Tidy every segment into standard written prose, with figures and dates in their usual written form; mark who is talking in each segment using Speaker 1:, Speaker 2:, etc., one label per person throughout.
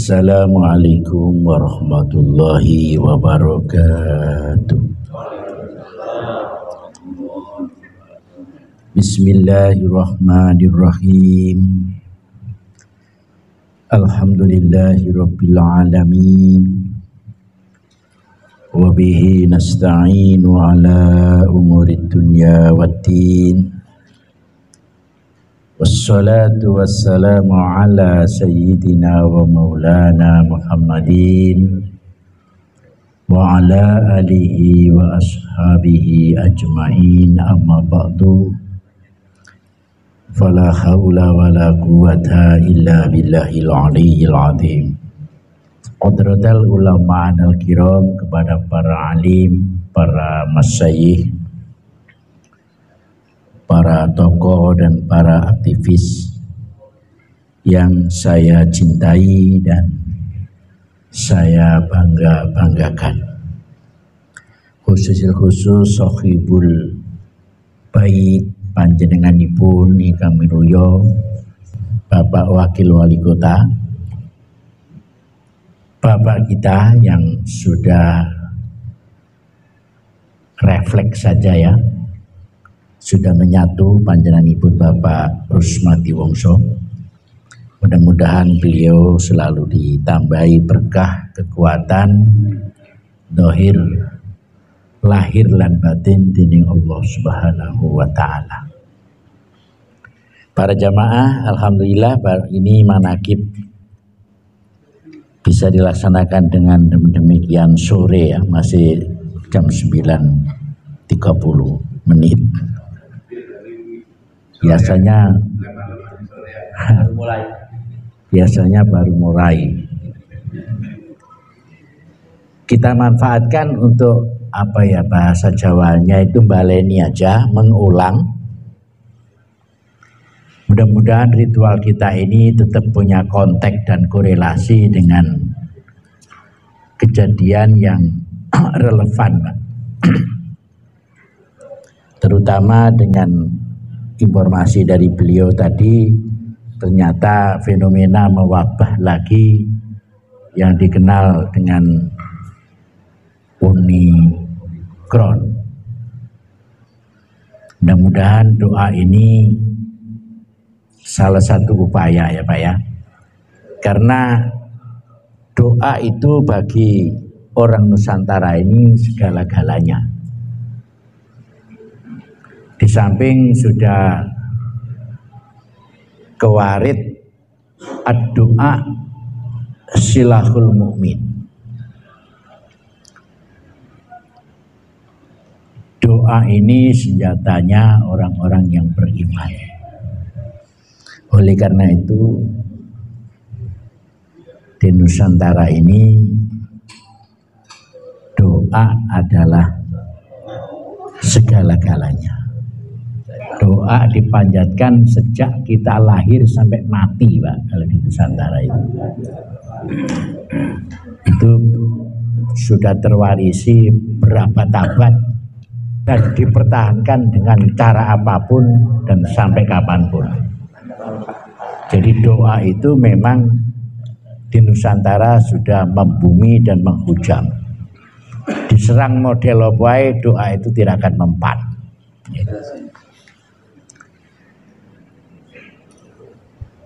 Speaker 1: Assalamualaikum warahmatullahi wabarakatuh. Bismillahirrahmanirrahim. Alhamdulillahi rabbil alamin. Wa bihi nasta'inu ala umurid dunya waddin. Wassalatu wassalamu ala sayyidina wa maulana Muhammadin wa ala alihi wa ashabihi ajma'in, amma ba'du. Fala hawla wa la quwata illa billahil aliyyil azim. Qadratal ulama al kiram, kepada para alim, para masyayikh, para tokoh dan para aktivis yang saya cintai dan saya banggakan. Khusus sahibul bait panjenenganipun ingkang miruya Bapak Wakil Wali Kota, Bapak kita yang sudah refleks saja ya, sudah menyatu panjenenganipun Bapak Rusmati Wongso. Mudah-mudahan beliau selalu ditambahi berkah, kekuatan dohir, lahir lan batin dening Allah Subhanahu wa taala. Para jamaah, alhamdulillah ini manakib bisa dilaksanakan dengan demikian sore ya, masih jam 9.30 menit. Biasanya baru mulai. Kita manfaatkan untuk apa ya, bahasa Jawanya itu baleni aja, mengulang. Mudah-mudahan ritual kita ini tetap punya konteks dan korelasi dengan kejadian yang relevan, Pak. Terutama dengan informasi dari beliau tadi, ternyata fenomena mewabah lagi yang dikenal dengan Omikron. Mudah-mudahan doa ini salah satu upaya ya Pak ya, karena doa itu bagi orang Nusantara ini segala-galanya. Di samping sudah kewarid ad-doa silahul mukmin. Doa ini senjatanya orang-orang yang beriman. Oleh karena itu di Nusantara ini doa adalah segala-galanya. Doa dipanjatkan sejak kita lahir sampai mati, Pak, kalau di Nusantara itu. Itu sudah terwarisi berabad-abad dan dipertahankan dengan cara apapun dan sampai kapanpun. Jadi doa itu memang di Nusantara sudah membumi dan menghujam. Diserang model apa, doa itu tidak akan mempan.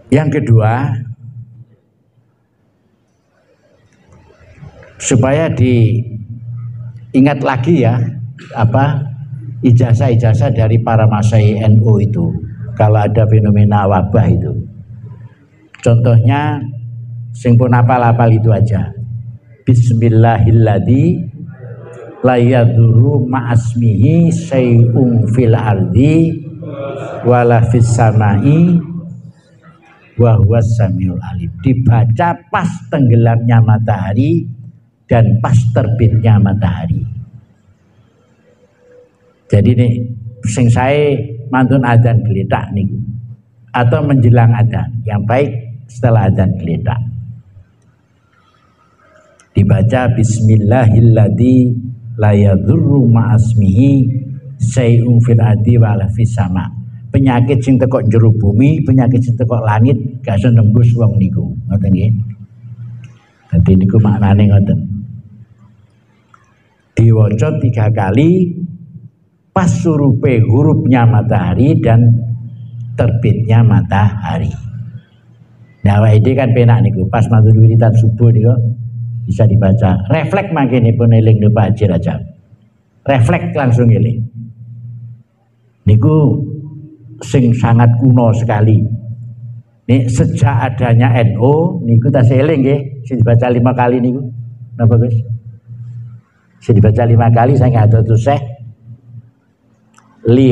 Speaker 1: Yang kedua, supaya diingat lagi ya, ijazah-ijazah dari para masyayikh NU itu kalau ada fenomena wabah itu. Contohnya sing pun apal-apal itu aja. Bismillahilladzi la yadurru ma'asmihi syai'un fil ardi wala fis samai wa huwas samiul alim. Dibaca pas tenggelamnya matahari dan pas terbitnya matahari. Jadi nih sing sae mantun adzan geletak nih atau menjelang adzan, yang baik setelah adzan geletak dibaca bismillahilladzi la yadurru ma'asmihi syai'un fil ardi wa la fis sama. Penyakit sing tekok jero bumi, penyakit sing tekok langit gak iso nembus wong niku. Ngoten nggih. Dadi niku maknane ngoten. Diwaca 3 kali pas surupe hurufnya matahari dan terbitnya matahari. Nah, ini kan penak niku pas matur wiridan subuh niku bisa dibaca. Refleks mangkene pun eling niku Pak Haji Rajab. Refleks langsung eling. Niku sing sangat kuno sekali. Nih sejak adanya NU niku tas eling nggih, sing dibaca 5 kali niku. Napa Gus? Sing dibaca 5 kali saya nggak ada tuh li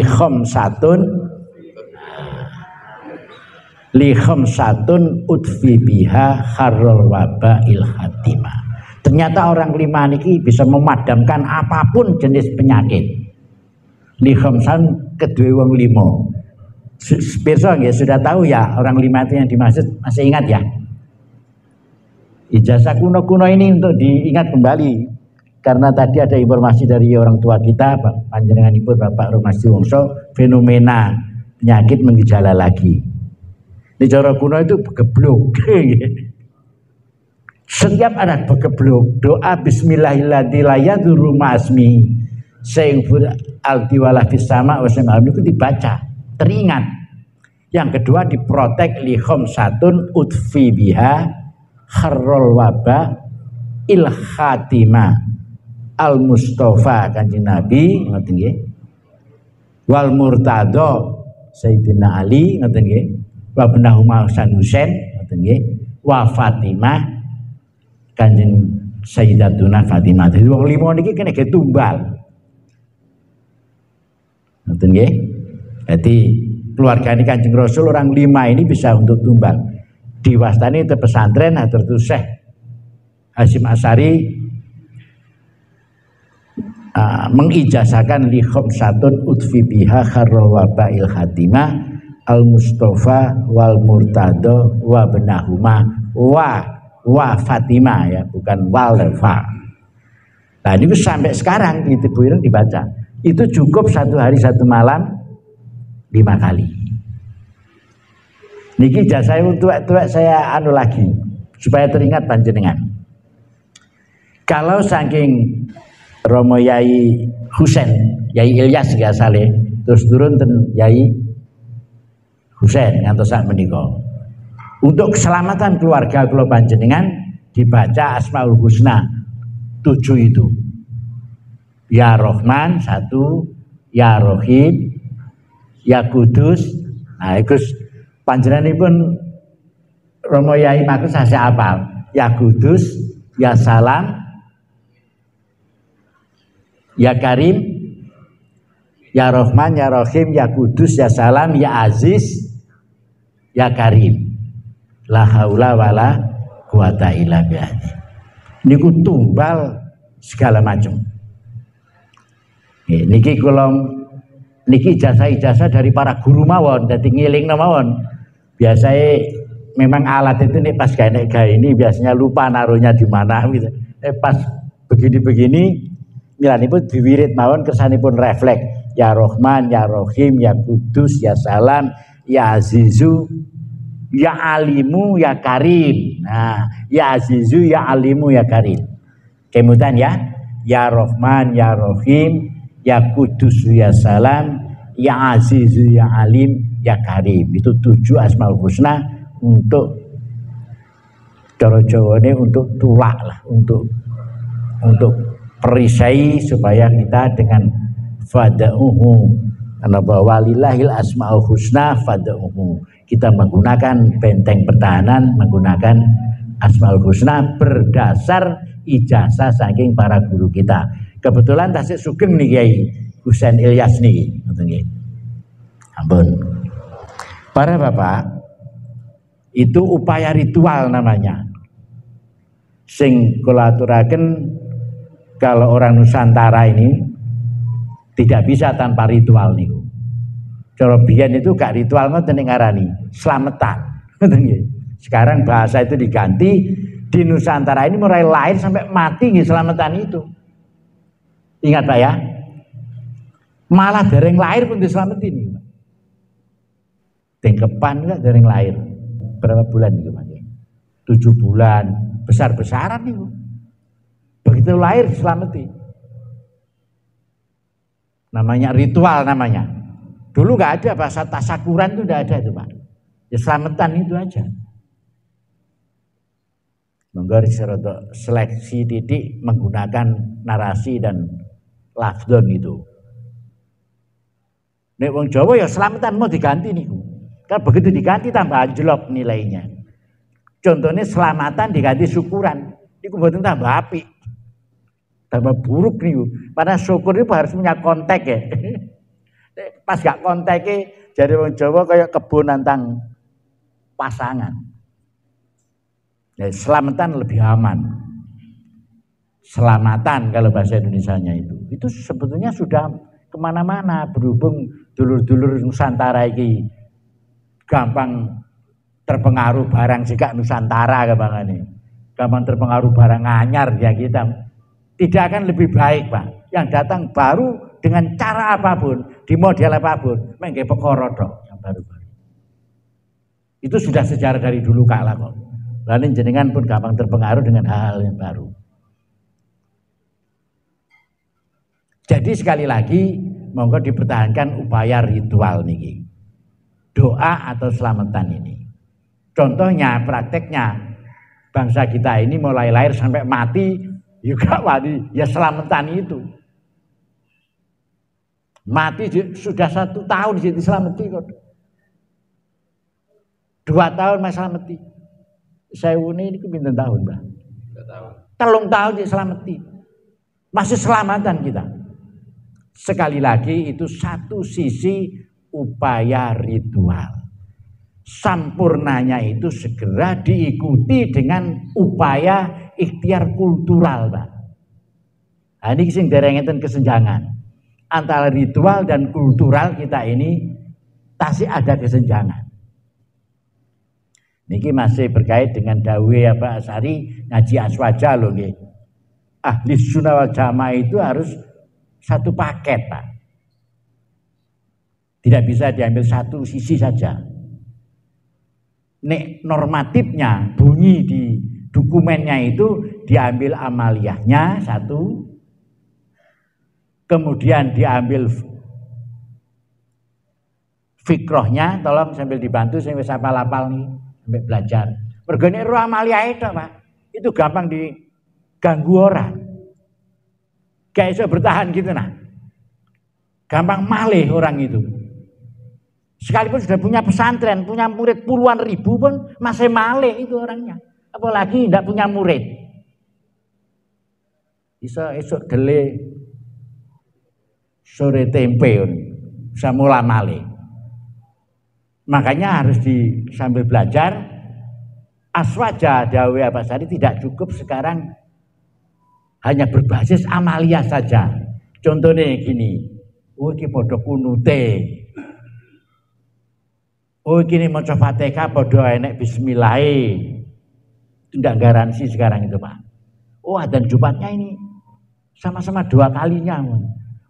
Speaker 1: khamsatun utfi biha kharrul wabail hatimah. Ternyata orang 5 niki bisa memadamkan apapun jenis penyakit. Li khamsan kedua wong 5. Pirsa nggih sudah tahu ya orang 5 itu yang dimaksud, masih ingat ya? Ijazah kuno-kuno ini untuk diingat kembali. Karena tadi ada informasi dari orang tua kita, panjenenganipun Bapak Romasti Wongso, fenomena penyakit menggejala lagi. Di cara kuno itu begeblok. Setiap anak begeblok, doa bismillahirrahmanirrahim ma'asmi sing alti wala fis sama wa itu dibaca, teringat. Yang kedua diprotek li khamsatun utfi biha kharrul waba il khatimah al Mustafa Kanjeng Nabi ngoten nggih, wal murtadha Sayyidina Ali ngoten nggih, wa benahuma Hasan Husain ngoten nggih, wa Fatimah Kanjeng Sayyidatuna Fatimah. Dadi wong 5 niki kena tumbal ngoten nggih. Jadi keluarga ini Kanjeng Rasul orang 5 ini bisa untuk tumbal. Diwastani te pesantren Hadratus Syekh Hasyim Asy'ari mengijazahkan li khamsatun utfi biha kharrul wabail hatimah al Mustafa wal murtado wa benahuma wa Fatimah, ya bukan wal fa. Nah ini sampai sekarang itu buireng dibaca. Itu cukup 1 hari 1 malam 5 kali. Niki ijazah untuk saya anu lagi supaya teringat panjenengan. Kalau saking Romo Yai Husain, Yai Ilyas gak saleh, terus turun ten Yai Husain ngantos sak menika. Untuk keselamatan keluarga kula panjenengan dibaca Asmaul Husna 7 itu. Ya Rahman 1, Ya Rahim, Ya Kudus. Nah, iku panjenenganipun Romo Yai maku saya apal. Ya Kudus, Ya Salam, Ya Karim, Ya Rahman, Ya Rahim, Ya Kudus, Ya Salam, Ya Aziz, Ya Karim. La haula wala quwata illa billah. Niku tumbal segala macam. Niki kula niki ijazah-ijazah dari para guru mawon, dadi ngelingno mawon. Biasanya memang alat itu nih pas gawe ini biasanya lupa naruhnya di mana gitu. Pas begini-begini milanipun diwirid mawon kersanipun refleks. Ya Rahman, Ya Rahim, Ya Kudus, Ya Salam, Ya Azizu, Ya Alimu, Ya Karim. Nah, Ya Azizu, Ya Alimu, Ya Karim. Kemudian Ya Rahman, Ya Rahim, Ya Kudus, Ya Salam, Ya Azizu, Ya Alim, Ya Karim. Itu 7 Asmaul Husna untuk cara Jawane untuk tulak lah, untuk perisai supaya kita dengan fada'uhu karena bahwa walillahil asma'ul husna fada'uhu, kita menggunakan benteng pertahanan, menggunakan asma'ul husna berdasar ijazah saking para guru kita. Kebetulan tasik sugeng nih Kiai Husain Ilyas nih, ampun para bapak, itu upaya ritual namanya sing kula aturaken. Kalau orang Nusantara ini tidak bisa tanpa ritual niku. Cara biyen itu gak ritual ngoten ngarani, slametan. Sekarang bahasa itu diganti, di Nusantara ini mulai lahir sampai mati nggih slametan itu. Ingat Pak ya. Malah dereng lahir pun dislametin. Dengkepan enggak dereng lahir. Berapa bulan itu Pak? 7 bulan. besar-besaran itu. Begitu lahir diselamati. Namanya ritual namanya. Dulu nggak ada bahasa tasakuran itu, nggak ada itu Pak. Ya selamatan itu aja. Monggo seleksi titik menggunakan narasi dan lafdon itu. Nek wong Jawa ya selamatan mau diganti niku. Kan begitu diganti tambah anjlok nilainya. Contohnya selamatan diganti syukuran. Niku mboten tambah apik. Tambah buruk niku. Padahal syukur itu harus punya kontek ya. Pas gak konteknya jadi wong Jawa kayak kebun nantang pasangan. Ya, selamatan lebih aman. Selamatan kalau bahasa Indonesianya itu sebetulnya sudah kemana-mana, berhubung dulur-dulur Nusantara ini gampang terpengaruh barang jika Nusantara kabangane, gampang terpengaruh barang anyar ya kita. Tidak akan lebih baik Pak. Yang datang baru dengan cara apapun, di model apapun, mengke perkara tok yang baru-baru. Itu sudah sejarah dari dulu kala kok. Lalu jenengan pun gampang terpengaruh dengan hal-hal yang baru. Jadi sekali lagi monggo dipertahankan upaya ritual niki. Doa atau selamatan ini. Contohnya, prakteknya bangsa kita ini mulai lahir sampai mati juga wadi ya selamatan itu. Mati sudah 1 tahun jadi selamati kok. 2 tahun masih selamati. Saya ini pinten tahun, Mbak? 3 tahun diselamati. Masih selamatan kita. Sekali lagi itu satu sisi upaya ritual. Sampurnanya itu segera diikuti dengan upaya ikhtiar kultural, Pak. Nah, ini sing derengeten kesenjangan. Antara ritual dan kultural kita ini tasih ada kesenjangan. Niki masih berkait dengan dawuh Pak Asari ngaji aswaja loh nggih. Ahli sunnah wal jamaah itu harus satu paket Pak. Tidak bisa diambil satu sisi saja. Nek normatifnya bunyi di dokumennya itu diambil amaliyahnya satu, kemudian diambil fikrohnya, tolong sambil dibantu saya wis apal-apal nih. Sampai belajar. Mergane roh amalia itu Pak. Itu gampang diganggu orang. Gak bisa bertahan gitu nah. Gampang malih orang itu. Sekalipun sudah punya pesantren, punya murid puluhan ribu pun masih malih itu orangnya. Apalagi tidak punya murid. Bisa esok dele sore tempe bisa mulai malih. Makanya harus sambil belajar aswaja dawuh Pak Sari tidak cukup sekarang hanya berbasis amalia saja. Contohnya gini, oh iki padha kunute. Oh iki maca Fatihah padha enek bismillah. Itu enggak garansi sekarang itu, Pak. Oh adzan Jumatnya ini sama-sama 2 kalinya.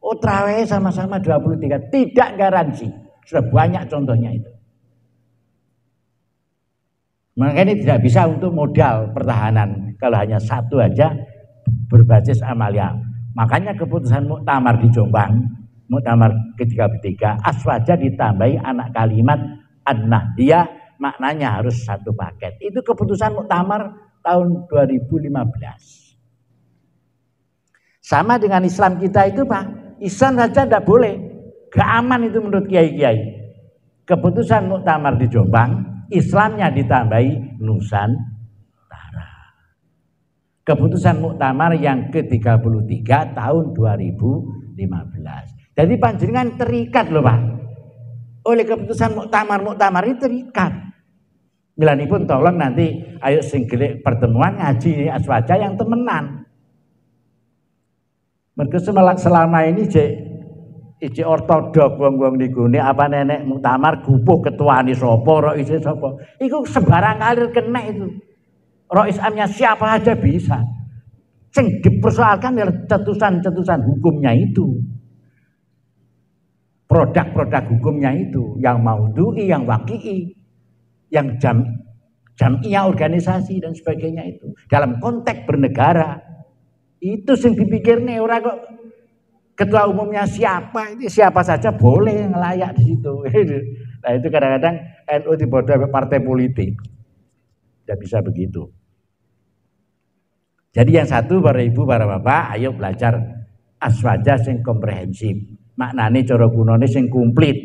Speaker 1: Oh tarawih sama-sama 23. Tidak garansi. Sudah banyak contohnya itu. Makanya tidak bisa untuk modal pertahanan kalau hanya satu aja berbasis amalia. Makanya keputusan muktamar di Jombang, muktamar ke-33 aswaja ditambahi anak kalimat an-nahdiyah, maknanya harus satu paket. Itu keputusan muktamar tahun 2015. Sama dengan Islam kita itu Pak, Islam saja tidak boleh, gak aman itu menurut kiai-kiai. Keputusan muktamar di Jombang Islamnya ditambahi Nusantara. Keputusan muktamar yang ke-33 tahun 2015. Jadi panjenengan terikat loh Pak. Oleh keputusan muktamar ini terikat. Milanipun tolong nanti ayo singgelik pertemuan ngaji aswaja yang temenan. Mereka selama ini Iji ortodok wong-wong niku nek apa nenek muktamar gupuh ketuane sapa, roise sapa. Iku sembarang kali kena itu. Roisnya siapa aja bisa. Sing dipersoalkan adalah cetusan-cetusan hukumnya itu. Produk-produk hukumnya itu yang maudhu'i, yang waqi'i, yang Jam'iyah, organisasi dan sebagainya itu. Dalam konteks bernegara itu sing dipikirne ora kok ketua umumnya siapa, ini siapa saja boleh ngelayak di situ. Nah itu kadang-kadang NU dibodoh partai politik. Tidak bisa begitu. Jadi yang satu para ibu, para bapak, ayo belajar aswaja sing komprehensif. Maknane cara kunone sing komplit.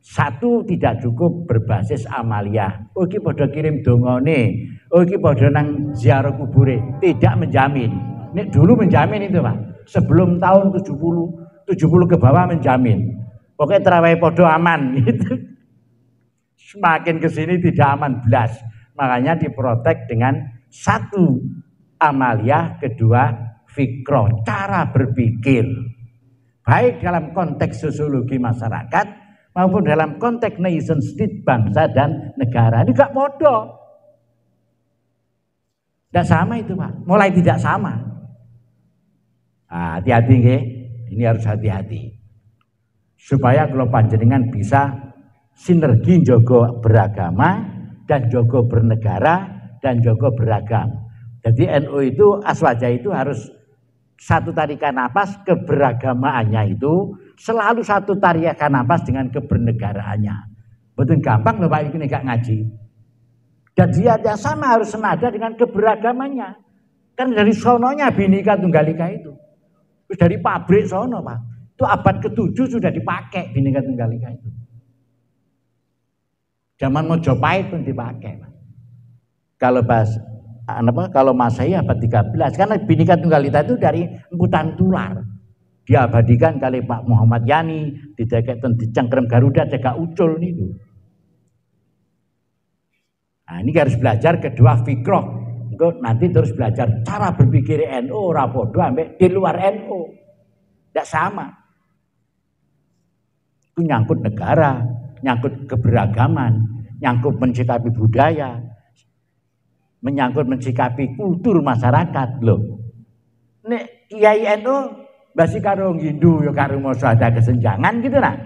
Speaker 1: Satu tidak cukup berbasis amaliyah. Oh iki padha kirim dongane, oh iki padha nang ziarah kubure. Tidak menjamin. Nek dulu menjamin itu, Pak. Sebelum tahun 70 ke bawah menjamin. Pokoknya terawih podo aman gitu. Semakin ke sini tidak aman belas. Makanya diprotek dengan satu amaliyah, kedua fikroh, cara berpikir. Baik dalam konteks sosiologi masyarakat maupun dalam konteks nation state, bangsa dan negara. Ini gak bodoh. Tidak sama itu, Pak. Mulai tidak sama. Hati-hati nggih, ini harus hati-hati. Supaya kalau panjenengan bisa sinergi jogo beragama dan jogo bernegara dan jogo beragam. Jadi NU itu aswaja itu harus satu tarikan napas keberagamaannya itu selalu satu tarikan napas dengan kebernegaraannya. Betul gampang loh Pak ini gak ngaji. Dan dia sama harus senada dengan keberagamannya. Kan dari sononya Bhinneka Tunggal Ika itu. Dari pabrik sono Pak, itu abad ke-7 sudah dipakai Bhinneka Tunggal Ika itu. Zaman Mojopahit pun dipakai Pak. Kalau Masehi abad 13, karena Bhinneka Tunggal Ika itu dari emputan tular. Diabadikan kali Pak Muhammad Yani, didekekten di Cengkrem Garuda cegak ucul niku. Nah, ini harus belajar kedua fikroh. Nanti terus belajar cara berpikir NU ora padha ambek di luar NU. Tidak sama. Itu nyangkut negara, nyangkut keberagaman, nyangkut mensikapi budaya, menyangkut mensikapi kultur masyarakat loh. Nek Kiai NU basi karo Hindu ya karo moso ada kesenjangan gitu nah.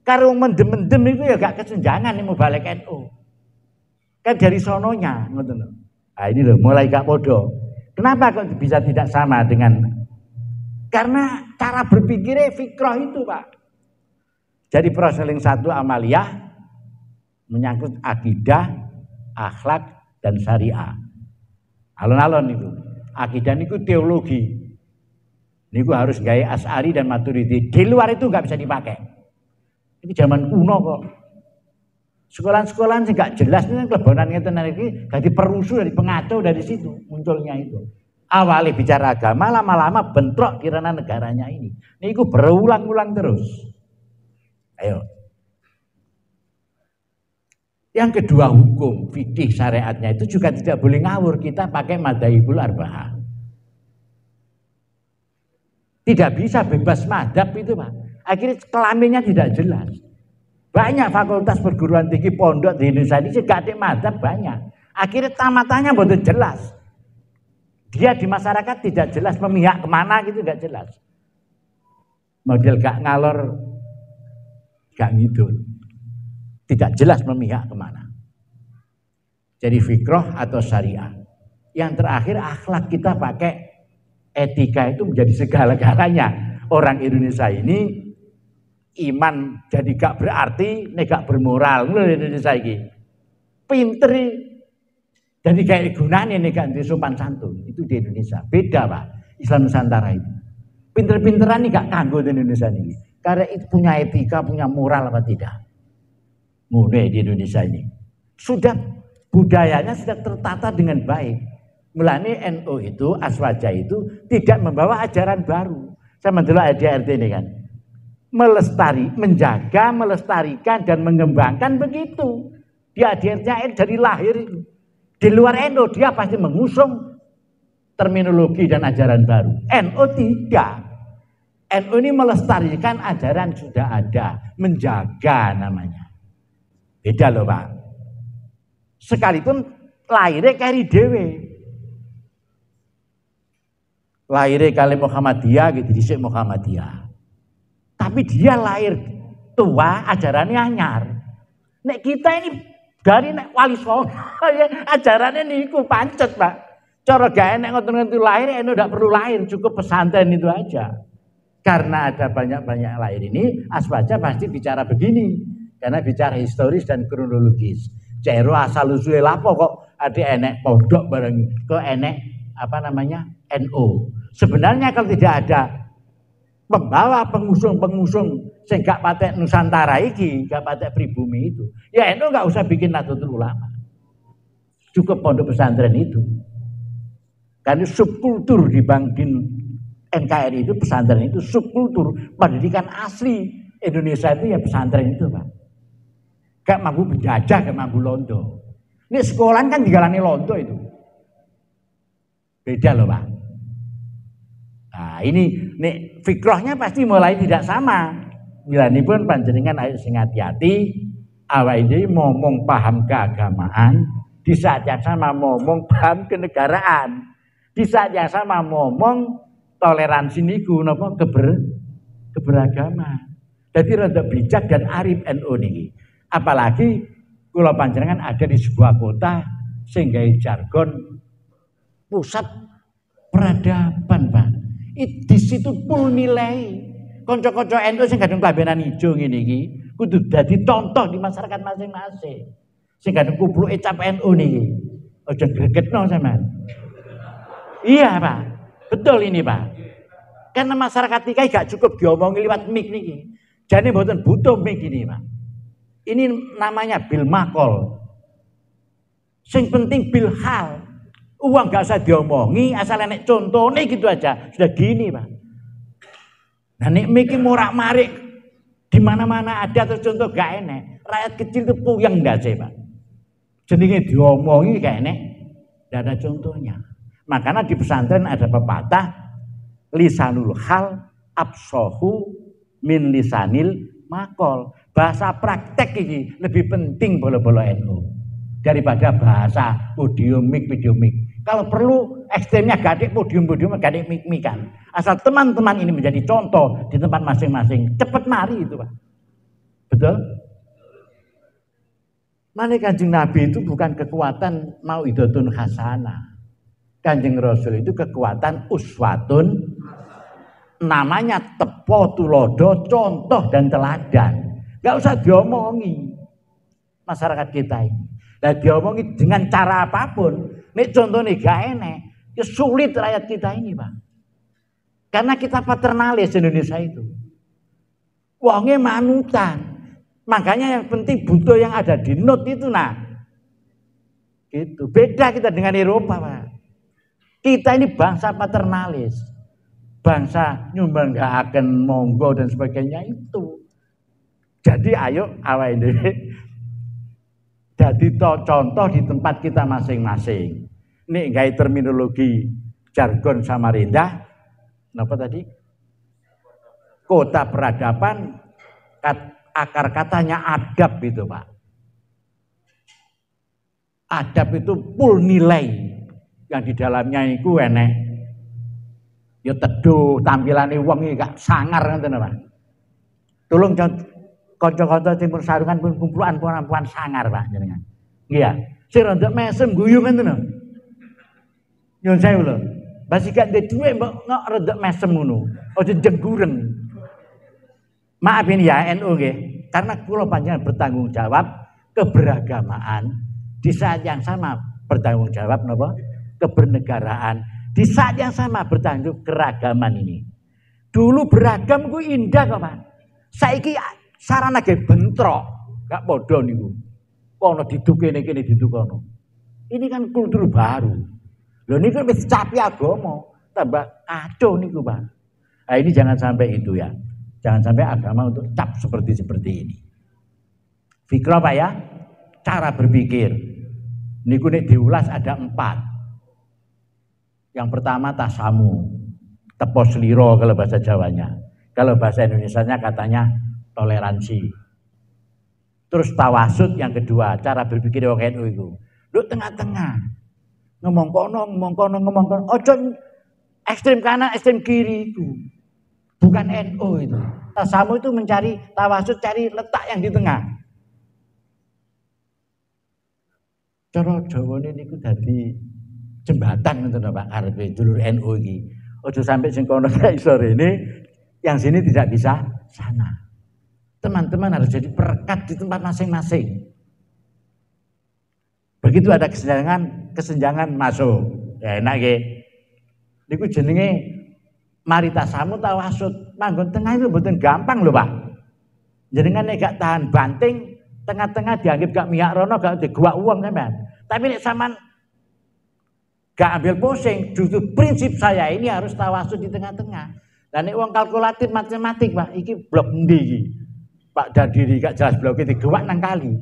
Speaker 1: Karo mendem-mendem itu ya gak kesenjangan nih mau balik NU. Kan dari sononya ngoten lho. Nah ini loh mulai gak bodoh. Kenapa kok bisa tidak sama dengan? Karena cara berpikirnya fikroh itu Pak. Jadi proseling satu amaliyah menyangkut akidah, akhlak dan syariah. Alon-alon itu. Akidah itu teologi. Niku harus gaya Asy'ari dan Maturidi. Di luar itu nggak bisa dipakai. Ini zaman kuno kok. Sekolah-sekolah sih nggak jelas ini kelebonan ngeten iki dadi perusuh dari pengacau dari situ munculnya itu. Awalnya bicara agama, lama-lama bentrok di ranah negaranya ini. Niku berulang-ulang terus. Ayo. Yang kedua hukum fikih syariatnya itu juga tidak boleh ngawur, kita pakai madzhabul arba'ah. Tidak bisa bebas madzhab itu Pak. Akhirnya kelaminnya tidak jelas. Banyak fakultas perguruan tinggi pondok di Indonesia ini juga ada madzhab banyak. Akhirnya tamatannya betul jelas. Dia di masyarakat tidak jelas memihak kemana gitu, gak jelas. Model gak ngalor, gak ngidul. Tidak jelas memihak kemana. Jadi fikroh atau syariah. Yang terakhir akhlak, kita pakai etika itu menjadi segala-galanya. Orang Indonesia ini iman jadi gak berarti, nek gak bermoral. Ngono Indonesia iki. Pinter jadi kayak gunanya nek gak sopan santun. Itu di Indonesia. Beda Pak, Islam Nusantara itu. Pinter-pinteran ini gak kanggo di Indonesia ini. Karena itu punya etika, punya moral apa tidak. Ngono di Indonesia ini. Sudah budayanya sudah tertata dengan baik. Mulane NU itu, aswaja itu tidak membawa ajaran baru. Saya mendelok ADRT ini kan. Menjaga, melestarikan dan mengembangkan begitu. Dia ADRT dari lahir itu. Di luar NU dia pasti mengusung terminologi dan ajaran baru. NU tidak. NU ini melestarikan ajaran sudah ada, menjaga namanya. Beda loh Pak. Sekalipun lahirnya kari dewe. Lahirnya kali Muhammadiyah gitu, disik Muhammadiyah. Tapi dia lahir tua, ajarannya anyar. Nek kita ini Dari nek Wali Songo ajarannya niku pancet, Pak. Cara gak enek ngoten-ngoten lahir, NU ndak perlu lahir, cukup pesantren itu aja. Karena ada banyak-banyak lahir ini, Asbaja pasti bicara begini. Karena bicara historis dan kronologis. Cero asal usulnya lapo kok ada enek pondok bareng kok enek apa namanya NU. Sebenarnya kalau tidak ada pembawa pengusung sing gak patek Nusantara iki, gak patek pribumi itu, ya NU gak usah bikin Nahdlatul Ulama. Cukup pondok pesantren itu. Karena subkultur di NKRI itu pesantren itu subkultur, pendidikan asli Indonesia itu ya pesantren itu, Pak. Gak mampu penjajah, gak mampu londo. Ini sekolah kan digalani londo itu. Beda loh, Pak. Nah, ini nih fikrohnya pasti mulai tidak sama. Milani pun panjenengan ayo sing hati-hati, awake dhewe ngomong paham keagamaan, di saat yang sama ngomong paham kenegaraan. Di saat yang sama ngomong toleransi niku napa keberagaman. Jadi rada bijak dan arif NU niki. Apalagi kula panjenengan ada di sebuah kota sing gawe jargon pusat peradaban, Pak. Di situ pun nilai kanca-kanca NU sing gadung klambenan ijo ngene iki kudu dadi contoh di masyarakat masing-masing. Sing gadung kupluke cap NU niki. Aja gregetno sampean. Iya, Pak. Betul ini, Pak. Karena masyarakat iki gak cukup diomongi liwat mic niki. Jane mboten butuh mic ini, Pak. Ini namanya bil makol. Sing penting bil hal. Uang gak usah diomongi, asal enek contohnya gitu aja. Sudah gini, Pak. Nah, nek miki morak-marik di mana-mana ada terus contoh gak enek. Rakyat kecil itu puyeng ndase, Pak. Jenenge diomongi gak enek, ndak ada contohnya. Makanya di pesantren ada pepatah lisanul hal absohu min lisanil makol. Bahasa praktek ini lebih penting bolo-bolo NU daripada bahasa podium mic. Kalau perlu ekstremnya gadek podium gadek mic-mican. Asal teman-teman ini menjadi contoh di tempat masing-masing, cepat mari itu, Pak. Betul? Mana Kanjeng Nabi itu bukan kekuatan mau'idatun hasanah. Kanjeng Rasul itu kekuatan uswatun, namanya tepo tulodo, contoh dan teladan. Gak usah diomongi masyarakat kita ini. Nah, diomongi dengan cara apapun. Nek contohnya gak enek, ya sulit rakyat kita ini, Pak. Karena kita paternalis Indonesia itu. Wongnya manutan. Makanya yang penting butuh yang ada di note itu, nah. Gitu. Beda kita dengan Eropa, Pak. Kita ini bangsa paternalis. Bangsa nyumbang gak akan monggo dan sebagainya itu. Jadi ayo awal ini jadi contoh di tempat kita masing-masing. Ini gaya terminologi jargon Samarinda. Kenapa tadi? Kota peradaban, akar katanya adab itu, Pak. Adab itu full nilai yang di dalamnya itu enek. Ya teduh, tampilane wong iki gak sangar ngoten, Pak. Tolong kanca-kanca Timur Sarungan pun kumpulan perempuan sangar, Pak, jenengan. Iya, sing rada mesem guyu ngoten lho. Nyun sewu lho. Basi gak ndek duwe mbok ngok rada mesem ngono. Aja jenggureng. Maaf ini ya NU nggih, karena kula panjenengan bertanggung jawab keberagamaan di saat yang sama bertanggung jawab napa? Kebernegaraan. Di saat yang sama bertanggung keragaman ini. Dulu beragam ku indah kok, Pak. Saiki sarana ge bentrok, gak padha niku. Kono diduk kene diduk kono. Ini kan kultur baru. Lho niku wis capi agama, tambah kacau niku, Pak. Nah, ini jangan sampai itu ya. Jangan sampai agama untuk cap seperti ini. Fikrah, Pak ya. Cara berpikir. Niku nek diulas ada 4. Yang pertama tasamu, tepos liro kalau bahasa Jawanya. Kalau bahasa Indonesianya katanya toleransi. Terus tawasud yang kedua, cara berpikir wong NU itu. Lu tengah-tengah. Ngomong kono. Ojo ekstrem kanan, ekstrem kiri itu. Bukan NU itu. Tasamu itu mencari tawasud, cari letak yang di tengah. Cara Jawane niku dadi jembatan ngoten Pak karepe dulur NU iki. Aja sampai sing kono gak iso rene, yang sini tidak bisa sana. Teman-teman harus jadi perekat di tempat masing-masing. Begitu ada kesenjangan masuk. Ya enak nggih. Niku jenenge mari tasamu tawasud. Manggon tengah itu mboten gampang lho, Pak. Jenengan nek gak tahan banting, tengah-tengah dianggap gak mihak rono, gak digewak uang sampean. Tapi nek sampean gak ambil pusing, justru prinsip saya ini harus tawasud di tengah-tengah. Dan nek wong kalkulatif matematik, Pak, iki blok endi iki? Pak Dadiri gak jelas blok iki digewak nang kali.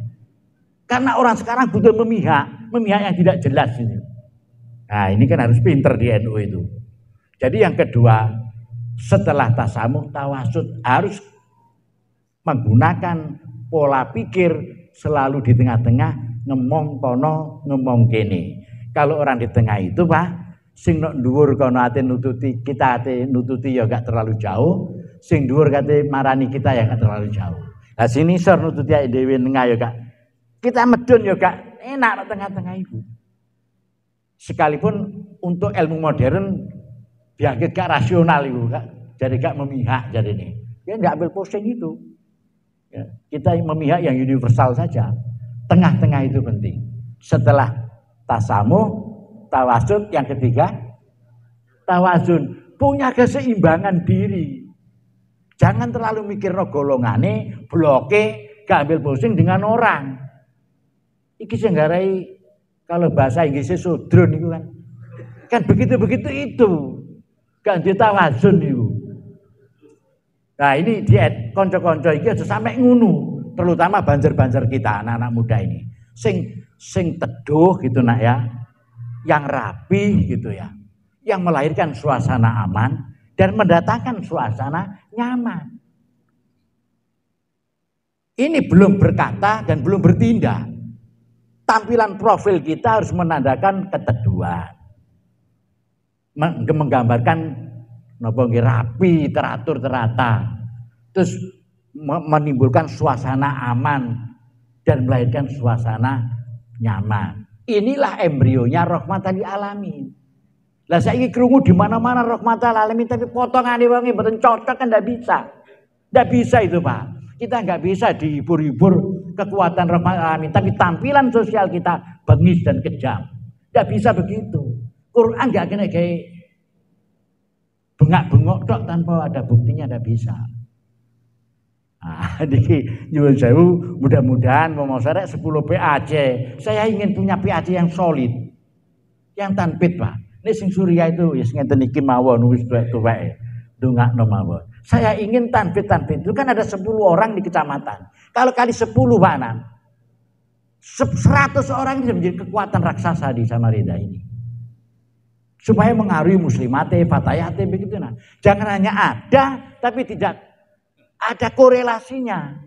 Speaker 1: Karena orang sekarang butuh memihak yang tidak jelas ini. Nah, ini kan harus pinter di NU itu. Jadi yang kedua, setelah tasamuh tawasud harus menggunakan pola pikir selalu di tengah-tengah, ngomong kono, ngomong kene. Kalau orang di tengah itu, Pak, sing nok dhuwur kono ate nututi, kita ate nututi ya gak terlalu jauh, sing dhuwur kate marani kita ya gak terlalu jauh. Lah sini sor nututi awake dhewe tengah ya gak. Kita medun ya gak enak di tengah-tengah itu. Sekalipun untuk ilmu modern dianggap gak rasional itu, gak, jadi gak memihak jadi ini. Ya gak ambil pusing itu. Ya, kita memihak yang universal saja. Tengah-tengah itu penting. Setelah tasamuh, tawasud, yang ketiga tawazun, punya keseimbangan diri. Jangan terlalu mikir no golongane, bloke, gak ambil pusing dengan orang. Iki sing nggarai kalau bahasa Inggrisnya sudrun itu kan. Kan begitu-begitu itu. Gak ditawazun itu. Nah ini diet konco-konco iki aja sampai ngunu, terutama banjar-banjar kita anak-anak muda ini. Sing teduh gitu nak ya. Yang rapi gitu ya. Yang melahirkan suasana aman dan mendatangkan suasana nyaman. Ini belum berkata dan belum bertindak. Tampilan profil kita harus menandakan keteduhan. Menggambarkan rapi, teratur, terata. Terus menimbulkan suasana aman dan melahirkan suasana nyaman. Inilah embrionya rahmatan lil alamin. Lah saiki krungu di mana-mana rahmatan lil alamin tapi potongane wonge mboten cocok kan ndak bisa. Ndak bisa itu, Pak. Kita nggak bisa dihibur-hibur kekuatan rahmatan alamin, tapi tampilan sosial kita bengis dan kejam. Nggak bisa begitu. Quran nggak kena kayak bengak-bengok tok tanpa ada buktinya, nggak bisa. Nah, nyuwun sewu, mudah-mudahan mau serek 10 PAC. Saya ingin punya PAC yang solid, yang tanpit, Pak. Ini sing Surya itu ya sing ngenten iki mawon wis tuwek-tuwek. Dongakno mawon. Saya ingin tanpit-tanpit itu kan ada 10 orang di kecamatan. Kalau kali 10 Pak Nan, 100 orang ini menjadi kekuatan raksasa di Samarinda ini. Supaya mengaruhi muslimate, fatayate begitu nah. Jangan hanya ada tapi tidak ada korelasinya.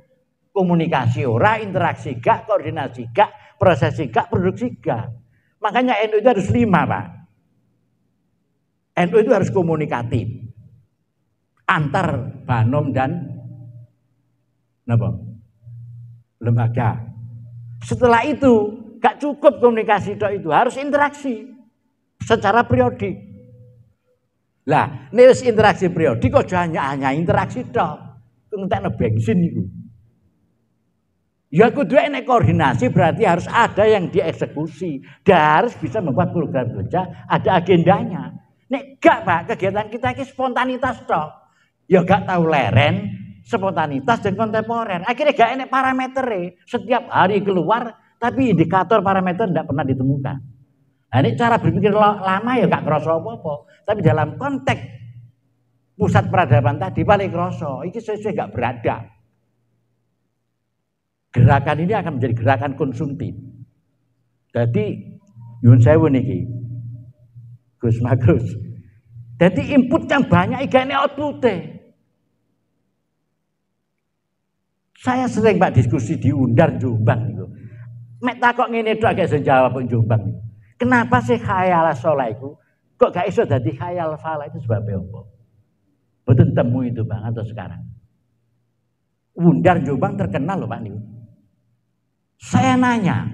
Speaker 1: Komunikasi ora, interaksi gak, koordinasi gak, prosesi gak, produksi gak. Makanya NU itu harus 5, Pak. NU itu harus komunikatif. Antar banom dan lembaga. Setelah itu gak cukup komunikasi itu harus interaksi secara periodik. Lah, nek interaksi periodik kok hanya interaksi tok. Entekno bensin niku. Ya kudu enek koordinasi, berarti harus ada yang dieksekusi. Dia harus bisa membuat program kerja, ada agendanya. Nek gak, Pak, kegiatan kita ini spontanitas tok. Ya gak tahu leren, spontanitas dan kontemporer. Akhirnya gak enek parameternya. Setiap hari keluar, tapi indikator parameter tidak pernah ditemukan. Nah, ini cara berpikir lama ya gak kerasa apa-apa. Tapi dalam konteks pusat peradaban tadi paling kerasa, ini sesuai gak beradab. Gerakan ini akan menjadi gerakan konsumtif. Jadi, nyuwun sewu niki, Gus Magus. Jadi input yang banyak igane output-e. Saya sering Pak diskusi di Undar Jombang niku. Mek takok ngene tok agak iso jawab kok Jombang niku. Kenapa sih khayal saleh iku kok gak iso dadi khayal falah itu sebabnya apa? Betul temu itu Bang atau sekarang. Undar Jombang terkenal loh Pak niku. Saya nanya,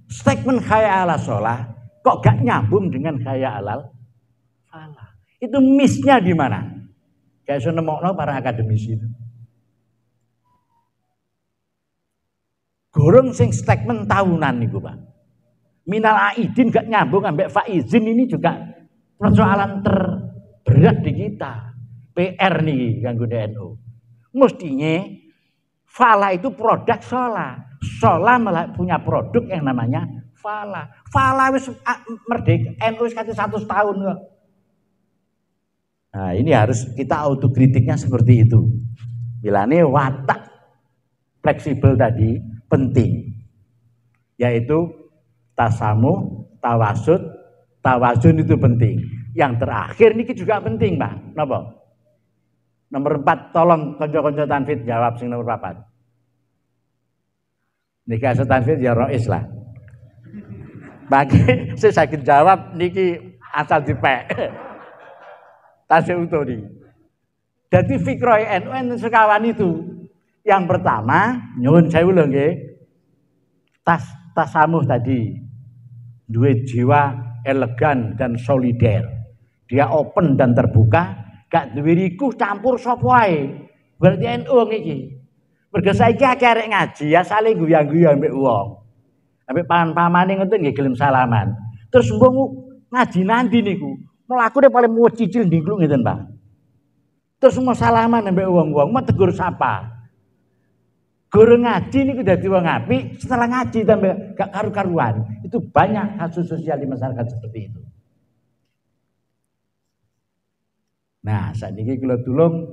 Speaker 1: Statement hayya 'alas shalah kok gak nyambung dengan hayya 'alal falah. Itu miss-nya di mana? Kayak iso nemokno para akademisi itu. Gorong sing statement tahunan niku, Pak. Minal aidin gak nyambung ambek faizin, ini juga persoalan terberat di kita. PR nih kanggo NU. Mestinya falah itu produk sholah. Sholah malah punya produk yang namanya falah. Falah wis merdeka NU wis 100 tahun kok. Nah, ini harus kita autokritiknya seperti itu. Bilane watak fleksibel tadi penting. Yaitu tasamuh, tawasud, tawazun itu penting. Yang terakhir niki juga penting, Pak. Napa? Nomor 4, tolong konco-konco tanfid jawab sing nomor 4. Niki asa tanfid ya rois lah. Bagi saya sakit jawab niki asal dipek. Tasih utuh niki. Jadi fikroh NU sekawan itu. Yang pertama, nyuwun sewu lho nggih. Tasamuh tadi. Duwe jiwa elegan dan solider. Dia open dan terbuka. Gak duwe riku campur sapa wae. Berarti NU iki. Mergo saiki akeh arek ngaji asale guyang-guyang ambek wong. Ambek paman-pamane ngoten nggih gelem salaman. Terus mbok ngaji nanti niku. Mlakune paling muwet cicil ndingkluk ngeten, Pak. Terus mau salaman ambek wong-wong, mau tegur sapa. Guru ngaji niku dadi wong apik, setelah ngaji tambah gak karu-karuan. Itu banyak kasus sosial di masyarakat seperti itu. Nah, saat ini kula tulung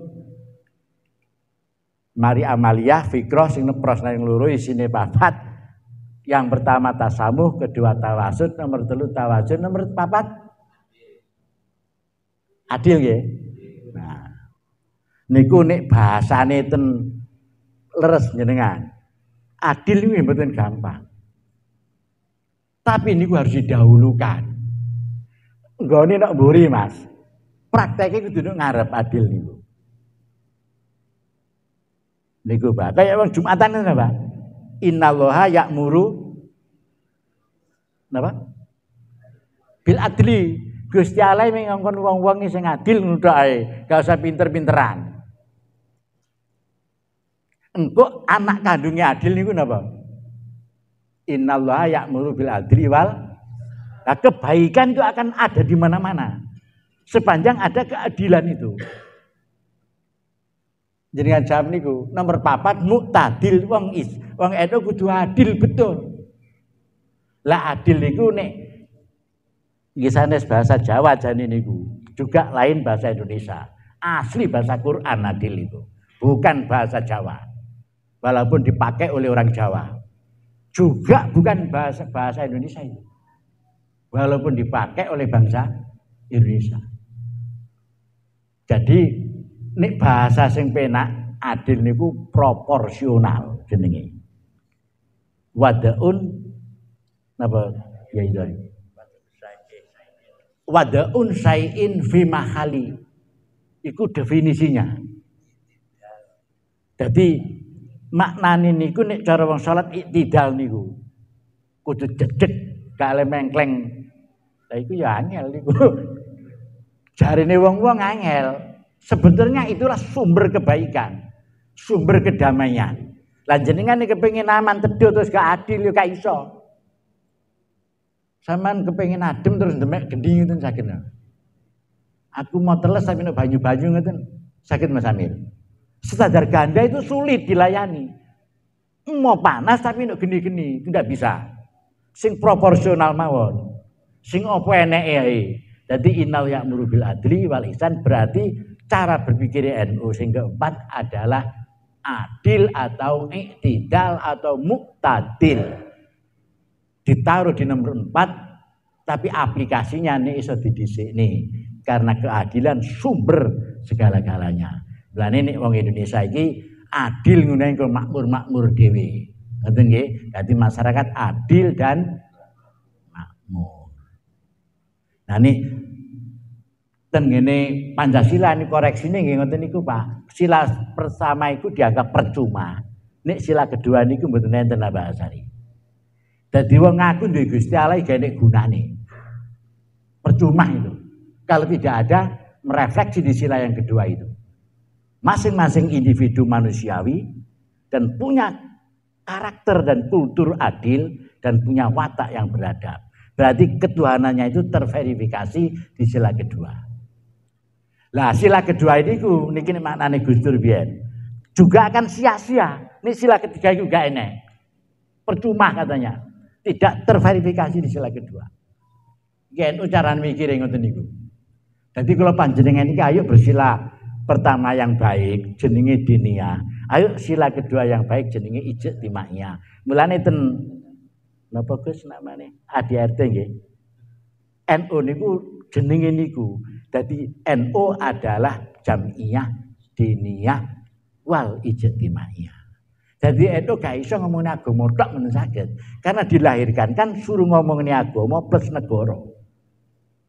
Speaker 1: mari amaliyah fikroh sing nepros nang loro isine 4. Yang pertama tasamuh, kedua tawasud, nomor 3 tawazun, nomor 4 adil nggih. Nah, niku nek bahasane ten leres jenengan. Adil niku mboten gampang. Tapi niku harus didahulukan. Nggone nek mburi, Mas. Prakteknya kudu ngarep adil niku. Niku Pak, kayak wong Jumatan ngono Pak. Innallaha ya'muru napa? Bil adli. Gusti Allah ngongkon wong-wong sing adil ngono ae, gak usah pinter-pinteran. Engko anak kandungnya adil niku napa? Innallaha ya'muru bil adli wal. Nah, kebaikan itu akan ada di mana-mana. Sepanjang ada keadilan itu. Jenengan jawab niku nomor 4 muktadil wong NU kudu adil betul. Lah adil niku nek nggih sanes bahasa Jawa jane niku juga lain bahasa Indonesia. Asli bahasa Quran adil itu, bukan bahasa Jawa. Walaupun dipakai oleh orang Jawa. Juga bukan bahasa Indonesia itu. Walaupun dipakai oleh bangsa Indonesia. Jadi nek bahasa sing penak adil niku proporsional jenenge. Wadaun napa ya itu. Wadaun sayin fi mahali. Iku definisinya. Jadi maknane niku nek cara wong salat iktidal niku kudu jedeg gak le mengkleng. Lah iku ya angel niku. Jarine wong-wong angel. Sebetulnya itulah sumber kebaikan, sumber kedamaian. Lah jenengan nek kepengin aman teduh terus gak adil ya gak iso. Sampeyan kepengin adem terus demek gendhi ngoten saged. Aku mau teles tapi nek banyu-banyu ngoten saged Mas Amir. Standar ganda itu sulit dilayani. Mau panas tapi nek geni-geni itu ndak bisa. Sing proporsional mawon. Sing apa eneke ae. Jadi innal ya'muru bil adli wal ihsan berarti cara berpikir NU sing keempat adalah adil atau iktidal atau muktadil. Ditaruh di nomor 4 tapi aplikasinya nih iso didhisik nih karena keadilan sumber segala-galanya. Lah nek wong Indonesia iki adil ngene kok makmur-makmur dhewe. Ngoten nggih? Dadi masyarakat adil dan makmur. Nah ini ten ngene Pancasila ini koreksine nggih ngoten niku Pak. Sila pertama itu dianggap percuma. Nek sila kedua niku mboten enten Pak Asari. Dadi wong ngaku duwe Gusti Allah gak enek gunane. Percuma itu. Kalau tidak ada merefleksi di sila yang kedua itu. Masing-masing individu manusiawi dan punya karakter dan kultur adil dan punya watak yang beradab. Berarti ketuhanannya itu terverifikasi di sila kedua. Lah sila kedua ini ku niki maknane Gus Dur biyen. Juga akan sia-sia. Ini sila ketiga itu gak enek. Percuma katanya. Tidak terverifikasi di sila kedua. Yen ucaran mikir ngoten niku. Dadi kula panjenengan iki ayo bersila pertama yang baik jenenge diniyah. Ayo sila kedua yang baik jenenge ijtimaiyah. Mulane ten napa Gus namane? ADRT nggih. NU niku jenenge niku. Dadi NU adalah jamiyah diniyah wal ijtimaiyah. Jadi itu gak iso ngomongin agama tok men saged. Karena dilahirkan kan suruh ngomongin agama plus negara.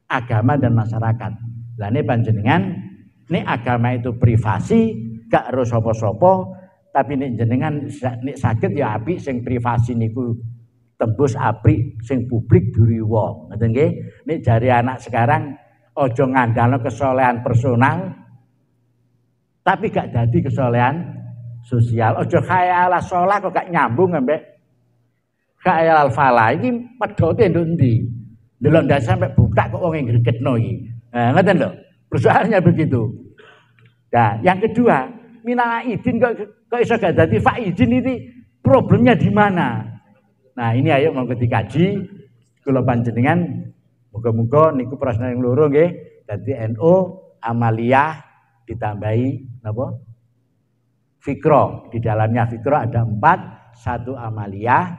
Speaker 1: Agama dan masyarakat. Lah ini panjenengan ini agama itu privasi gak harus sapa-sapa tapi nek jenengan nek saged ya apik sing privasi niku tembus apik sing publik duriwa. Ngoten nggih. Nek jare anak sekarang aja ngandalno kesolehan personal tapi gak dadi kesolehan sosial. Ojo khayalah sholat kok gak nyambung ambek khayal falah iki pedote nduk endi. Delok ndak sampai buka kok wong ngregetno iki. Nah, ngoten lho. Persoalannya begitu. Nah, yang kedua, minal aidin kok iso gak dadi faidin ini problemnya di mana? Nah, ini ayo mau dikaji kula panjenengan muga-muga niku prasna yang loro nggih. Dadi NU amaliyah ditambahi napa? Fikroh, di dalamnya fikroh ada 4, 1 amaliyah,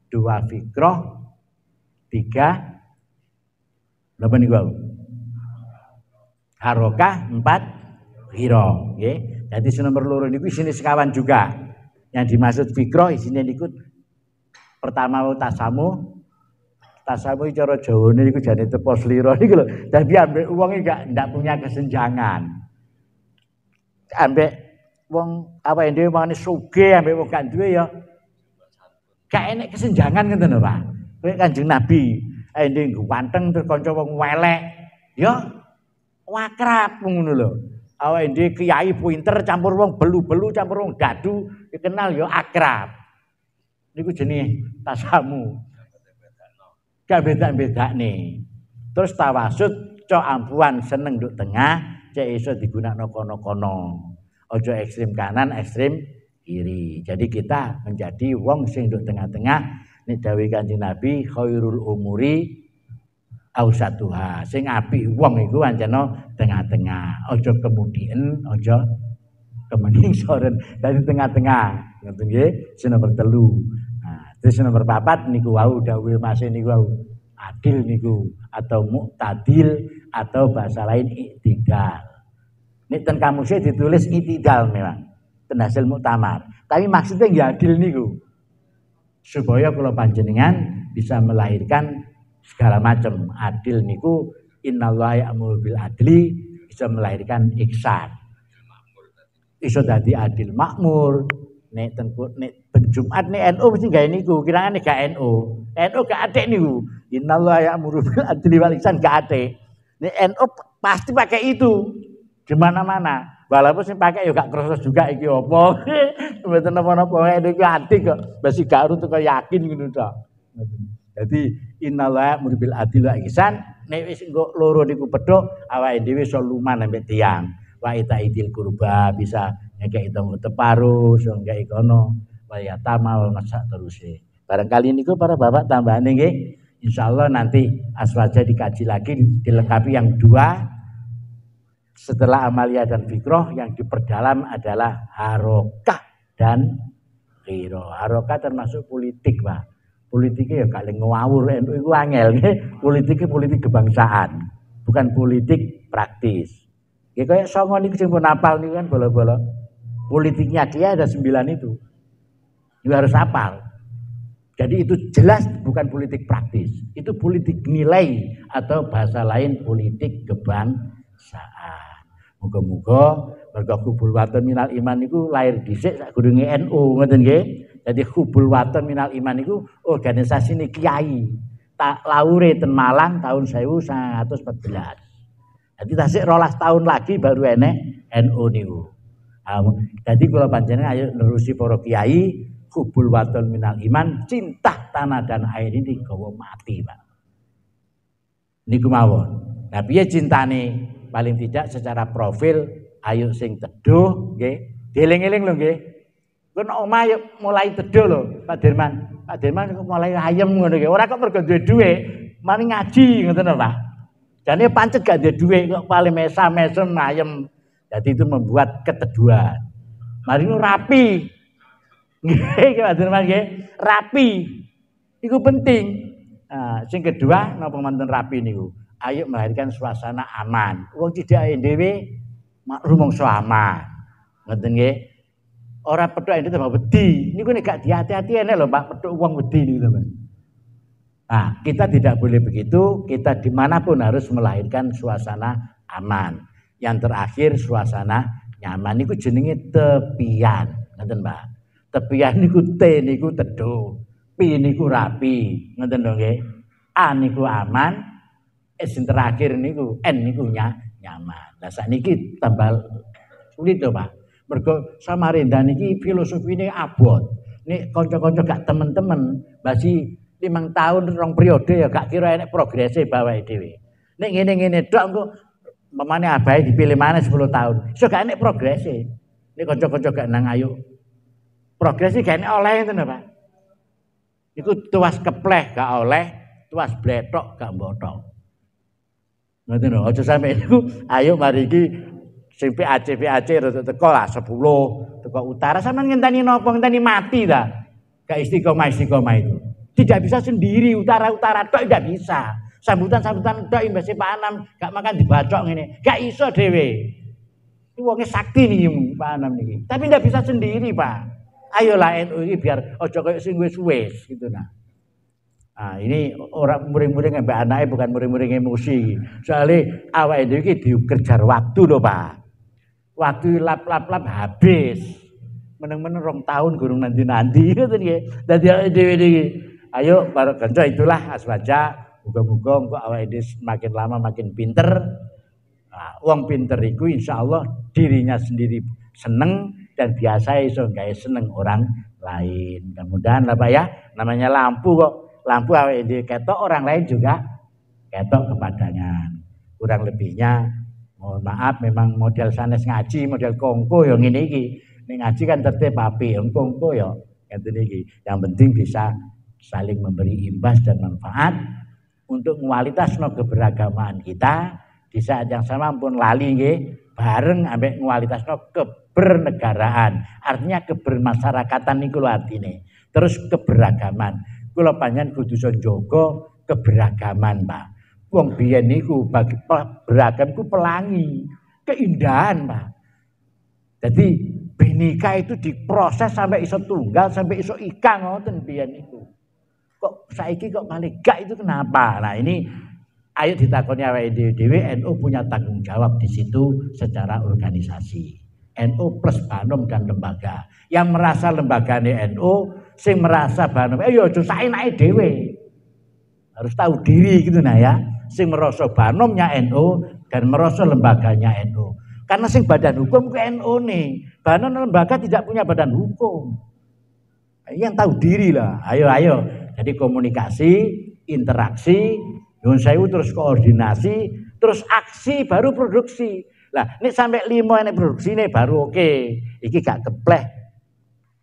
Speaker 1: 2 fikroh, 3 berapa nih gua? Harokah, 4 hiro, okay? Jadi nomor loro niku isine sekawan juga. Yang dimaksud fikroh isine niku pertama tasamu cara Jawa niku jane tepo slira niku lho. Dadi ambek wong ndak punya kesenjangan. Ambek wong apa dhewe mangane sugih ambek wong gak duwe ya gak enek kesenjangan ngoten lho Pak. Kowe Kanjeng Nabi dhewe ganteng terus kanca wong welek ya wakrab ngono lho. Awake dhewe kiai pinter campur wong belu-belu campur wong gadu dikenal ya akrab. Niku jenenge tasamu. Gak beda-bedane. Terus tawasud cok ampuhan seneng nduk tengah cek iso digunakno kono-kono. Ojo ekstrim kanan, ekstrim kiri. Jadi kita menjadi wong sing nduk tengah-tengah. Nek dawuh Kanjeng Nabi khairul umuri ausatuha. Sing apik wong iku ancana tengah-tengah. Ojo kemudian, ojo kemeningsoren. Dari tengah-tengah. Ngoten nggih. Sing nomor 3. Nah, terus nomor 4 niku wau dawuh Mas niku wau. Adil niku atau muktadil atau bahasa lain i'tidal. Nek ten kamusnya ditulis itidal memang. Ten hasil muktamar. Tapi maksudnya nggih adil niku. Supaya kula panjenengan bisa melahirkan segala macam. Adil niku innallaha ya'muru bil adli bisa melahirkan ihsan. Iso dadi adil makmur. Nek ten Jumat nek NU mesti gawe niku. Kirane gak NU. NU gak atik niku. Innallaha ya'muru bil adli wal ihsan gak atik. Nek NU pasti pakai itu. Di mana-mana. Walaupun sing pakai ya gak kroso juga iki apa. Mboten napa-napa iki ati kok. Basi gak urut kok yakin ngono tok. Jadi innallaha ya'muru bil adli wa ihsan. Nek wis engko loro niku pedhok awake dhewe iso luman ambek tiyang. Wa itaidil qurba bisa ngekek itu teparo, so ngekek kono. Wa yatama wal masak teruse. Barangkali niku para bapak tambahane nggih. Insyaallah nanti aswaja dikaji lagi dilengkapi yang 2. Setelah amalia dan fikroh yang diperdalam adalah harokah dan khiro. Harokah termasuk politik Pak. Politiknya ya kali ngawur NU itu angel. Politiknya politik kebangsaan. Bukan politik praktis. Ya kayak songo niku sing pun hafal niku kan bola-bola. Politiknya dia ada 9 itu. Itu harus hafal. Jadi itu jelas bukan politik praktis. Itu politik nilai atau bahasa lain politik kebangsaan. Muga-muga mergo hubul waton minal iman niku lahir dhisik sakgurunge NU ngoten nggih. Jadi hubul waton minal iman niku organisasine kiai. Tak laure ten Malang tahun 1914. Jadi tasik 12 tahun lagi baru enek NU niku. Jadi kula panjenengan ayo nerusi para kiai hubul waton minal iman, cinta tanah dan air ini gawa mati, Pak. Niku mawon. Nah, piye cintane? Paling tidak secara profil ayo sing teduh nggih. Dieling-eling lho nggih. Kun omah ayo mulai teduh lho, Pak Dirman. Pak Dirman mulai ayem ngono nggih. Ora kok mergo duwe dhuwit, mari ngaji ngoten lho, Pak. Jane pancet gak duwe dhuwit kok paling mesam-mesem ayem. Jadi itu membuat keteduhan. Mari nu rapi. Nggih, Pak Dirman nggih. Rapi. Iku penting. Nah, sing kedua napa manten rapi niku? Ayo melahirkan suasana aman. Wong cidake dhewe maklum mongso aman. Ngoten nggih. Ora petuk ente tambah wedi. Niku nek gak diati-ati enek lho Pak, petuk wong wedi niku lho, Mas. Nah, kita tidak boleh begitu. Kita dimanapun harus melahirkan suasana aman. Yang terakhir suasana nyaman niku jenenge tepian. Ngoten, Pak. Tepian niku T niku teduh. P niku rapi. Ngoten lho nggih. A niku aman. Sing terakhir niku N niku nyaman. Lah sakniki tambah sulit to, Pak. Mergo Samarinda niki filosofine abot. Nek kanca-kanca gak temen-temen, basi 5 tahun 2 periode ya gak kira enek progrese bawah dhewe. Nek ngene-ngene tok engko pemane abahe dipilih maneh 10 tahun. Iso gak enek progrese. Nek kanca-kanca gak nang ayo. Progresi gak enek oleh ngoten lho, Pak. Iku tuas kepleh gak oleh, tuas bletok gak mbotok. Ngoten lho, aja sampe niku ayo mari iki sing PAC rada teko lah 10 teko utara sampean ngenteni napa ngenteni mati ta. Gak istiqomah itu. Tidak bisa sendiri utara-utara tok tidak bisa. Sambutan-sambutan tok imbase Pak Anam gak makan dibacok ngene. Gak iso dhewe. Iki wonge sakti niki Pak Anam niki. Tapi tidak bisa sendiri, Pak. Ayolah NU ini biar aja koyo sing wis-wis gitu nah. Nah, ini orang muring-muring mbak anaknya bukan muring-muring emosi. Soalnya awake dhewe iki dikejar waktu lho, Pak. Waktu lap habis. Meneng-meneng 2 tahun gurung nanti-nanti ngoten nggih. Dadi awake dhewe iki. Ayo para kanca itulah aswaja. Muga-muga engko awake dhewe makin lama makin pinter. Nah, wong pinter iku insyaallah dirinya sendiri seneng dan biasa iso gawe seneng orang lain. Mudah-mudahan lah Pak ya. Namanya lampu kok. Lampu awake dhewe ketok, orang lain juga ketok kepadanya. Kurang lebihnya mohon maaf memang model sanes ngaji, model kongko ya ngene iki. Nek ngaji kan tertib api, kongko ya ngene iki. Yang penting bisa saling memberi imbas dan manfaat untuk ngualitasno keberagaman kita. Di saat yang sama pun lali nggih bareng ambek ngualitasno kebernegaraan. Artinya kebermasyarakatan niku lho artine. Terus keberagaman. Kula panjenengan kudu iso njaga keberagaman, Pak. Wong biyen niku bagi beragam ku pelangi, keindahan, Pak. Jadi Bhinneka itu diproses sampai iso tunggal, sampai iso ika ngoten biyen niku. Kok saiki kok malah gak itu kenapa? Nah, ini ayo ditakoni awake dhewe NU punya tanggung jawab di situ secara organisasi. NU plus Banom dan lembaga. Yang merasa lembagane NU, sing merasa Banom, ya aja saenake dhewe. Harus tahu diri gitu nah ya. Sing merasa Banomnya NU dan merasa lembaganya NU. Karena sing badan hukum ke NU nih. Banom lembaga tidak punya badan hukum. Yang tahu diri lah. Ayo. Jadi komunikasi, interaksi, nyuwun sewu terus koordinasi, terus aksi baru produksi. Lah, nek sampai 5 enek produksine baru oke. Iki gak kepleh.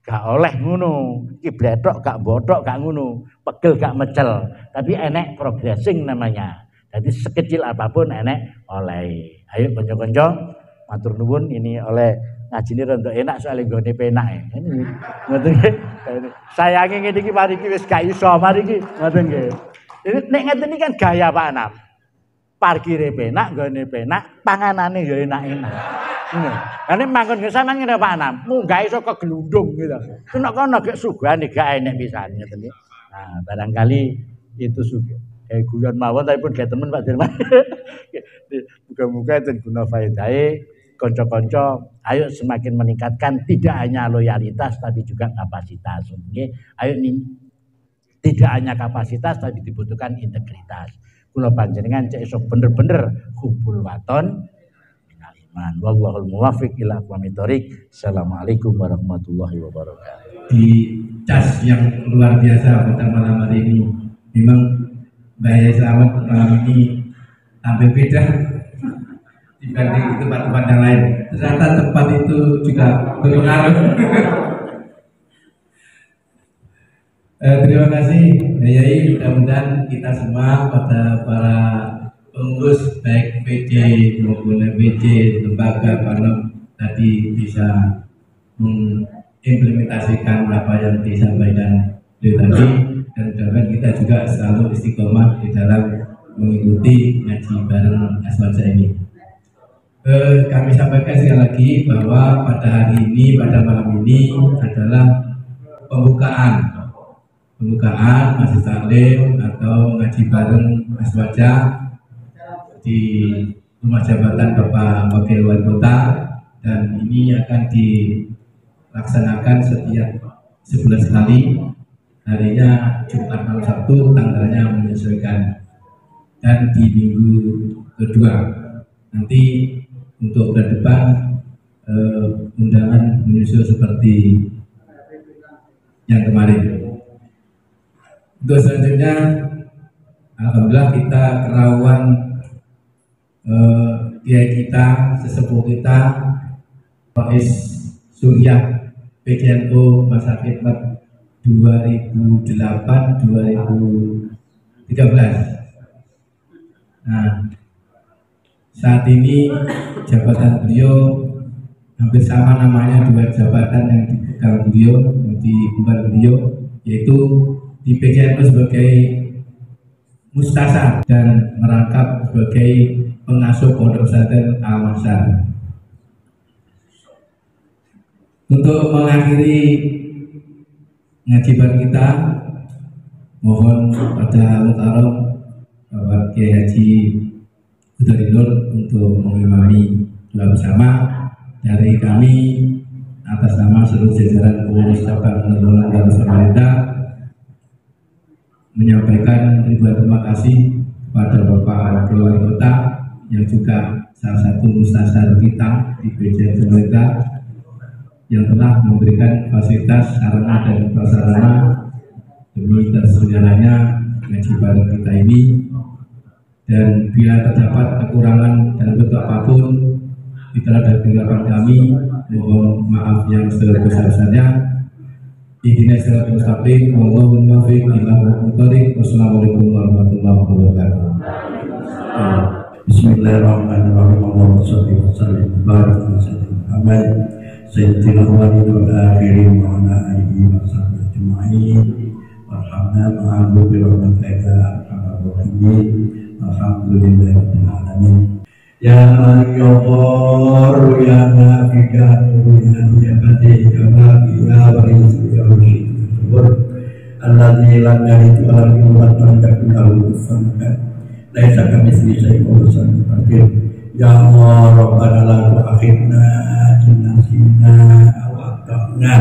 Speaker 1: Gak oleh ngono. Iki bletok gak botok gak ngono. Pegel gak mecel. Tapi enek progressing namanya. Jadi sekecil apapun enek oleh. Ayo kanca-kanca matur nuwun ini oleh ngajine rada enak soalnya nggone penak ya. Ngoten nggih. Sayange ngene iki mari iki wis gak iso mari iki ngoten nggih. Nek ngeten iki kan gaya Pak Anam. Parkire penak, nggone penak, panganane ya enak-enak. Ngono. Lah nek manggon sampean ngene Pak Anam, munggah iso keglundung gitu. Kena kono gek sugane gak enek pisan ngeten iki. Nah, barangkali itu sugih. Guyon mawon tapi pun gak temen Pak Dirman. Muga-muga ten guna faedahe konco-konco, ayo semakin meningkatkan tidak hanya loyalitas tapi juga kapasitas. Oke, ayo nih tidak hanya kapasitas tapi dibutuhkan integritas. Kula panjenengan cek iso bener-bener hubul waton minal iman. Wallahul muwaffiq ila aqwamit thoriq. Assalamualaikum warahmatullahi wabarakatuh.
Speaker 2: Di cas yang luar biasa pada malam hari ini, memang bahaya selamat malam ini hampir beda dibanding di tempat-tempat yang lain. Ternyata tempat itu juga berpengaruh. Terima kasih Yai, mudah-mudahan kita semua pada para pengurus baik PJ maupun MPJ lembaga Panem tadi bisa mengimplementasikan apa yang disampaikan tadi, dan mudah-mudahan kita juga selalu istiqomah di dalam mengikuti ngaji bareng Aswaja ini. Kami sampaikan sekali lagi bahwa pada hari ini, pada malam ini adalah pembukaan Masjid Taklim atau ngaji bareng Aswaja di rumah jabatan Bapak Wakil Wali Kota, dan ini akan dilaksanakan setiap sebulan sekali. Harinya Jumat malam Sabtu, tanggalnya menyesuaikan, dan di minggu kedua. Nanti untuk bulan depan undangan menyusul seperti yang kemarin. Untuk selanjutnya, alhamdulillah kita kerawang kiai kita, sesepuh kita, Faiz Suryah PJNU masa khidmat 2008-2013. Nah, saat ini jabatan beliau hampir sama namanya, dua jabatan yang dipegang beliau, yang diemban beliau, yaitu di PJNU sebagai mustasar dan merangkap sebagai pengasuh Pondok Pesantren Al-Mahsyar. Untuk mengakhiri ngaji bareng kita, mohon pada Mukarram Bapak Kiai Haji Hudainur untuk mengimami doa bersama dari kami atas nama seluruh jajaran pengurus cabang Nurul dan Samarinda, menyampaikan ribuan terima kasih kepada Bapak Wakil Wali Kota yang juga salah satu mustasar kita di PJ Samarinda, yang telah memberikan fasilitas sarana dan prasarana demi terselenggaranya ngaji bareng kita ini. Dan bila terdapat kekurangan dalam bentuk apapun di terhadap kegagapan kami, mohon maaf yang sebesar-besarnya. Ihdinas siratal mustaqim, wallahul muwaffiq ila aqwamit thoriq. Wassalamualaikum warahmatullahi wabarakatuh.
Speaker 3: Bismillahirrahmanirrahim. Allahumma shalli wa sallim wa barik ala sayyidina Muhammad sayyidil awwalin wal akhirin wa ala alihi wa sahbihi ajma'in. Warhamna ma'ahu bi rahmatika arhamar rahimin. Alhamdulillahirabbil alamin. Ya man yaqur ya nafikan ya niyabati kama ya warisu ya rusyid alladzi lam yalid wa lam yulad wa lam yakul lahu kufuwan ahad. Laisa kamitslihi syai'un wa huwa as-sami'ul basir. Ya Allah, Rabbana la tu'akhidna in nasina aw akhtana.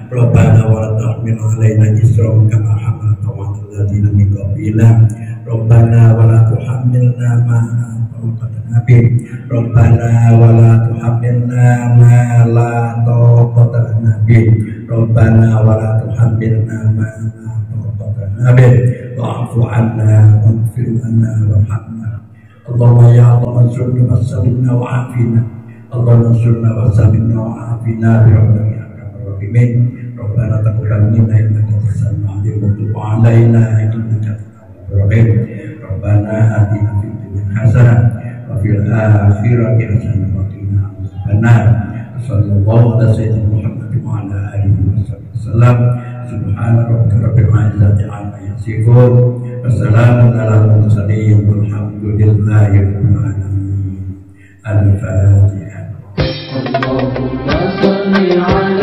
Speaker 3: Rabbana wa la tahmil 'alaina isran kama hamaltahu 'alal ladzina min qablina. Rabbana wa la tuhammilna ma la taqata lana bih. Rabbana wa la tuhammilna ma la taqata lana bih. Rabbana wa la tuhammilna ma la taqata lana bih. Wa'fu 'anna waghfir lana warhamna. Allahumma ya Allah, ansurna wassalimna wa'afina. Allahumma ansurna wassalimna wa'afina bi rahmatika ya arhamar rahimin. Rabbana taqabbal minna innaka antas samiul 'alim wa tub 'alaina innaka Rahim. Rabbana atina fid dunya hasanah wa fil akhirati hasanah wa qina adzabannar. Sallallahu ala sayyidina Muhammad wa ala alihi wasallam. Subhana rabbika rabbil izzati amma yasifun. Wassalamun ala mursalin walhamdulillahi rabbil alamin. Al-Fatihah. Allahumma shalli ala